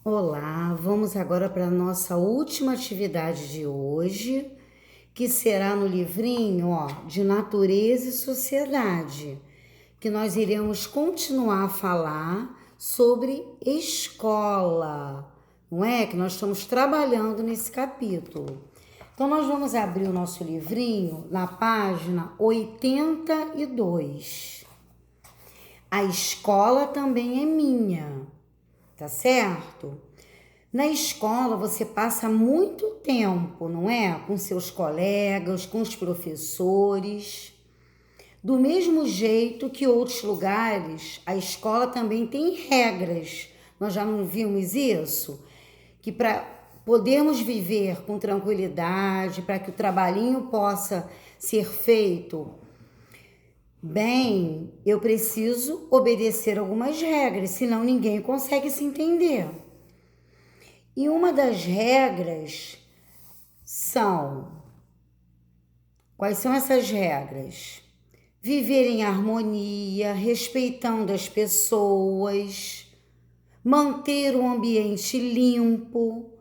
Olá, vamos agora para a nossa última atividade de hoje, que será no livrinho, de Natureza e Sociedade, que nós iremos continuar a falar sobre escola, não é? Que nós estamos trabalhando nesse capítulo. Então, nós vamos abrir o nosso livrinho na página 82. A escola também é minha. Tá certo? Na escola você passa muito tempo, não é? Com seus colegas, com os professores. Do mesmo jeito que outros lugares, a escola também tem regras. Nós já não vimos isso? Que para podermos viver com tranquilidade, para que o trabalhinho possa ser feito bem, eu preciso obedecer algumas regras, senão ninguém consegue se entender. E uma das regras quais são essas regras? Viver em harmonia, respeitando as pessoas, manter o ambiente limpo,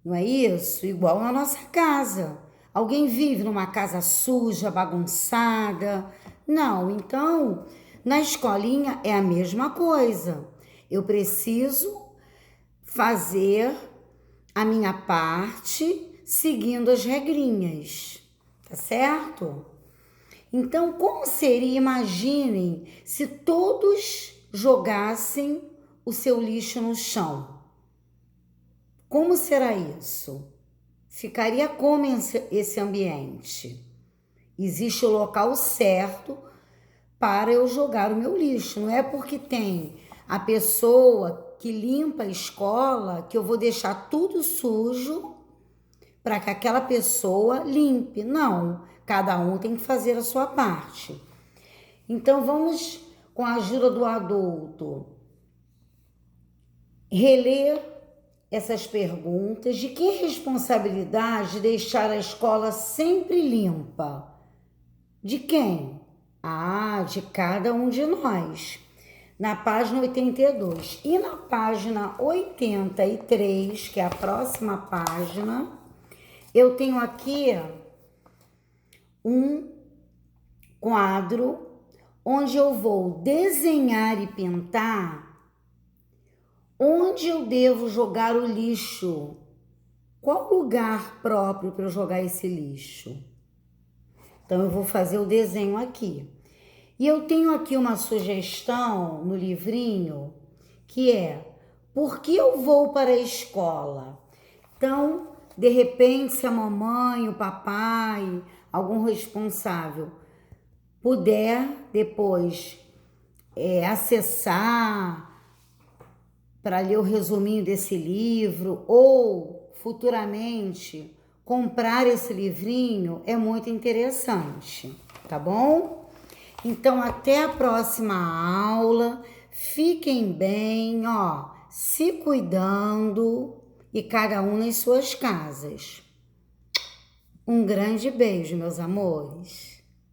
não é isso? Igual na nossa casa. Alguém vive numa casa suja, bagunçada? Não, então, na escolinha é a mesma coisa. Eu preciso fazer a minha parte seguindo as regrinhas, tá certo? Então, como seria, imaginem, se todos jogassem o seu lixo no chão? Como será isso? Ficaria como esse ambiente? Existe o local certo para eu jogar o meu lixo. Não é porque tem a pessoa que limpa a escola que eu vou deixar tudo sujo para que aquela pessoa limpe. Não, cada um tem que fazer a sua parte. Então vamos, com a ajuda do adulto, reler essas perguntas. De que responsabilidade deixar a escola sempre limpa? De quem? De cada um de nós. Na página 82. E na página 83, que é a próxima página, eu tenho aqui um quadro onde eu vou desenhar e pintar onde eu devo jogar o lixo. Qual lugar próprio para eu jogar esse lixo? Então, eu vou fazer o desenho aqui. E eu tenho aqui uma sugestão no livrinho, que é: por que eu vou para a escola? Então, de repente, se a mamãe, o papai, algum responsável puder depois acessar para ler o resuminho desse livro ou futuramente comprar esse livrinho, é muito interessante, tá bom? Então, até a próxima aula. Fiquem bem, se cuidando e cada um nas suas casas. Um grande beijo, meus amores.